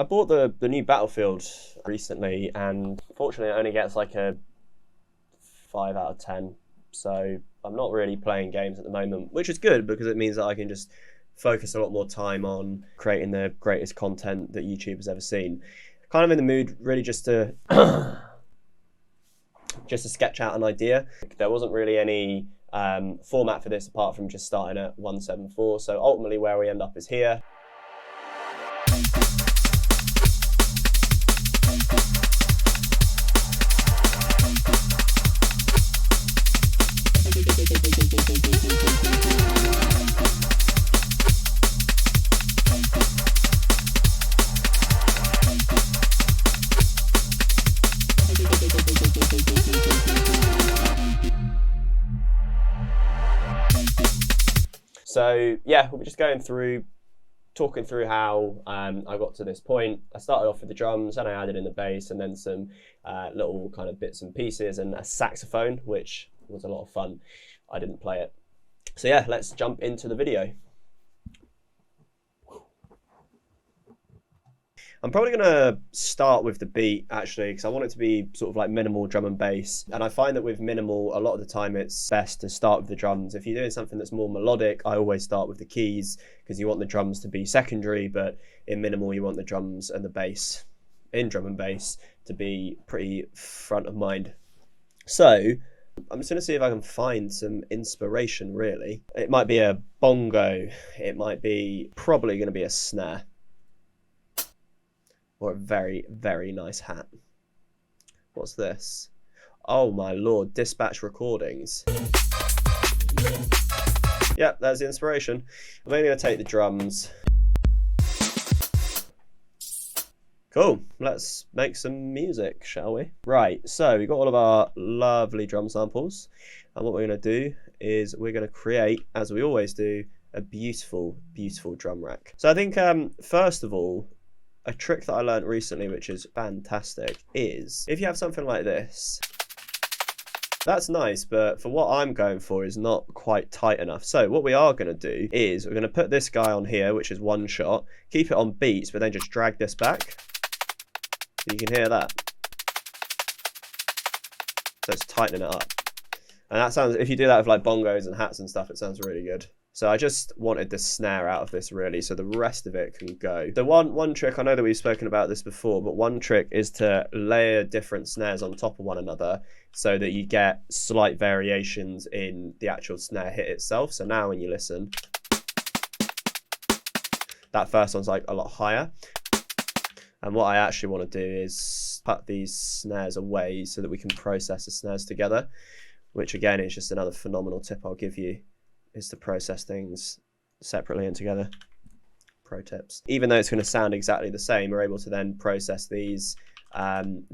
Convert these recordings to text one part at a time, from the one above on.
I bought the new Battlefield recently, and fortunately it only gets like a 5 out of 10. So I'm not really playing games at the moment, which is good because it means that I can just focus a lot more time on creating the greatest content that YouTube has ever seen. Kind of in the mood really just to just to sketch out an idea. There wasn't really any format for this apart from just starting at 174. So ultimately where we end up is here. So yeah, we'll be just going through, talking through how I got to this point. I started off with the drums, and I added in the bass, and then some little kind of bits and pieces, and a saxophone, which was a lot of fun. I didn't play it. So yeah, let's jump into the video. I'm probably going to start with the beat, actually, because I want it to be sort of like minimal drum and bass. And I find that with minimal, a lot of the time it's best to start with the drums. If you're doing something that's more melodic, I always start with the keys because you want the drums to be secondary, but in minimal, you want the drums and the bass, in drum and bass, to be pretty front of mind. So I'm just going to see if I can find some inspiration, really. It might be a bongo. It might be probably going to be a snare. Or a very, very nice hat. What's this? Oh my lord, Dispatch Recordings. Yep, there's the inspiration. I'm only going to take the drums. Cool, let's make some music, shall we? Right, so we've got all of our lovely drum samples. And what we're going to do is we're going to create, as we always do, a beautiful, beautiful drum rack. So I think, first of all, a trick that I learned recently, which is fantastic, is if you have something like this, that's nice, but for what I'm going for is not quite tight enough. So what we are going to do is we're going to put this guy on here, which is one shot, keep it on beats, but then just drag this back. You can hear that. So it's tightening it up. And that sounds, if you do that with like bongos and hats and stuff, it sounds really good. So I just wanted the snare out of this really, so the rest of it can go. The one trick, I know that we've spoken about this before, but one trick is to layer different snares on top of one another so that you get slight variations in the actual snare hit itself. So now when you listen, that first one's like a lot higher. And what I actually want to do is cut these snares away so that we can process the snares together, which again is just another phenomenal tip I'll give you, is to process things separately and together. Pro tips. Even though it's going to sound exactly the same, we're able to then process these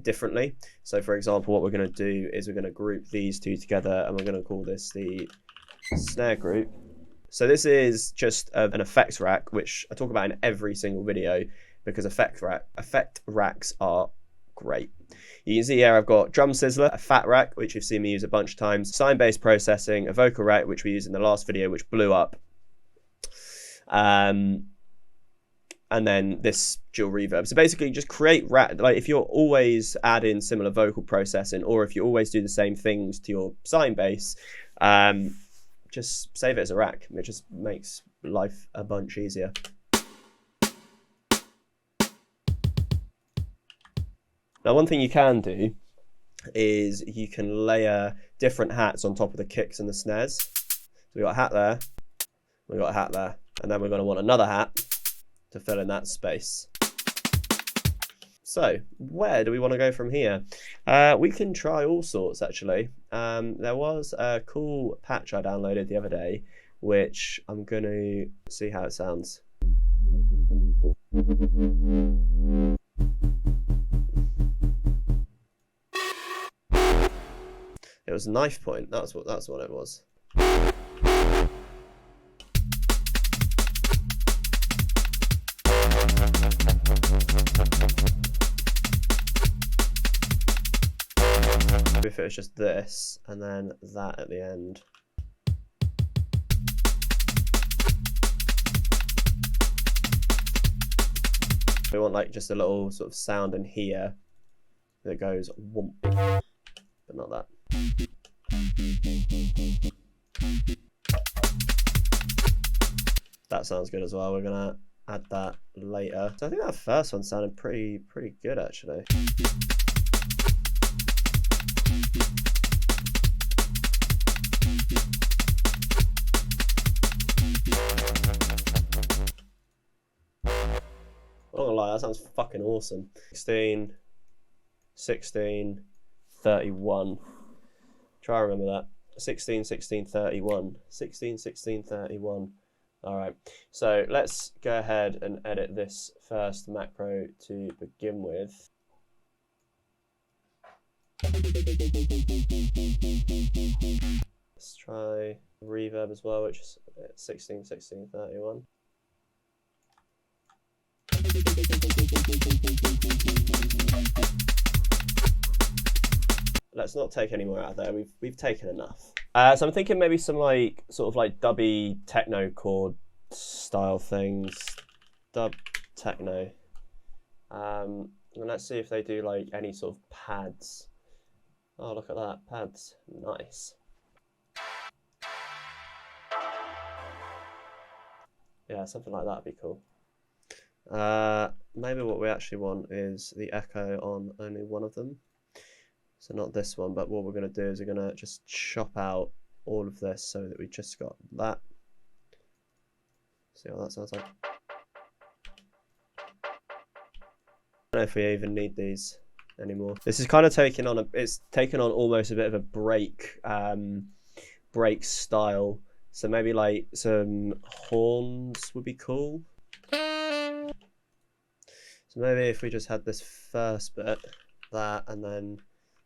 differently. So for example, what we're going to do is we're going to group these two together, and we're going to call this the snare group. So this is just an effects rack, which I talk about in every single video because effect racks are great. You can see here I've got drum sizzler, a fat rack, which you've seen me use a bunch of times, sine-based processing, a vocal rack, which we used in the last video, which blew up, and then this dual reverb. So basically just create rack, like if you're always adding similar vocal processing, or if you always do the same things to your sine bass, just save it as a rack. It just makes life a bunch easier. Now, one thing you can do is you can layer different hats on top of the kicks and the snares. So we got a hat there, we got a hat there, and then we're going to want another hat to fill in that space. So where do we want to go from here? We can try all sorts, actually. There was a cool patch I downloaded the other day, which I'm going to see how it sounds. It was knife point. That's what it was. If it was just this and then that at the end. We want like just a little sort of sound in here that goes whoomp, but not that. That sounds good as well. We're gonna add that later. So I think that first one sounded pretty good actually. I'm not gonna lie, that sounds fucking awesome. 16, 16, 31. Try to remember that. 16, 16, 31. 16, 16, 31. All right, so let's go ahead and edit this first macro to begin with. Let's try reverb as well, which is 16, 16, 31. Let's not take any more out of there. We've taken enough. So I'm thinking maybe some like sort of like dubby techno chord style things. Dub techno. And let's see if they do like any sort of pads. Oh, look at that, pads. Nice. Yeah, something like that would be cool. Maybe what we actually want is the echo on only one of them. So not this one, but what we're going to do is we're going to just chop out all of this so that we just got that. See what that sounds like. I don't know if we even need these anymore. This is kind of taking on it's taken on almost a bit of a break style. So maybe like some horns would be cool. So maybe if we just had this first bit, that, and then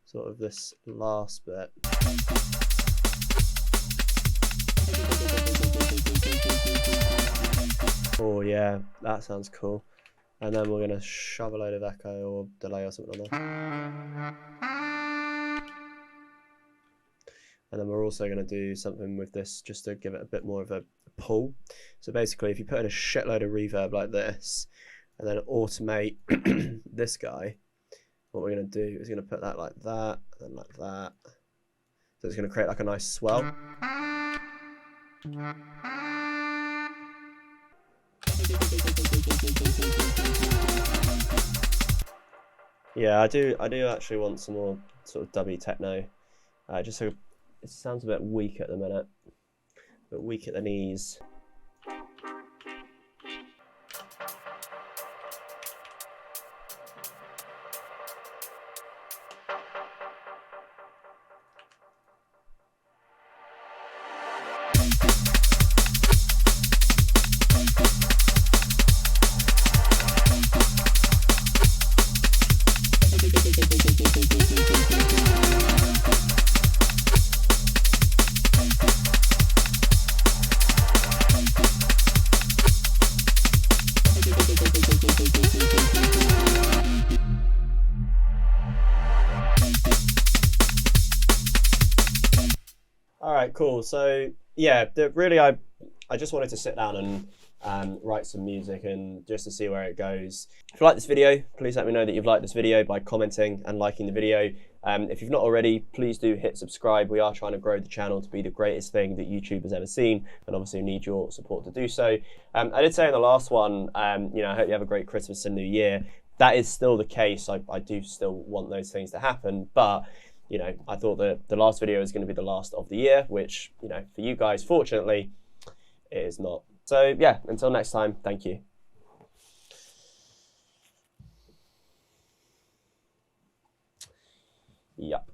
sort of this last bit. Oh yeah, that sounds cool. And then we're gonna shove a load of echo or delay or something on there. And then we're also gonna do something with this just to give it a bit more of a pull. So basically, if you put in a shitload of reverb like this, and then automate this guy, what we're going to do is going to put that like that, and like that. So it's going to create like a nice swell. Yeah, I do actually want some more sort of dubby techno. Just so it sounds a bit weak at the minute, but weak at the knees. All right, cool. So yeah, really, I just wanted to sit down and write some music and just to see where it goes. If you like this video, please let me know that you've liked this video by commenting and liking the video. If you've not already, please do hit subscribe. We are trying to grow the channel to be the greatest thing that YouTube has ever seen, and obviously need your support to do so. I did say in the last one, you know, I hope you have a great Christmas and New Year. That is still the case. I do still want those things to happen, but you know, I thought that the last video is going to be the last of the year, which, you know, for you guys, fortunately, it is not. So yeah, until next time, thank you. Yep.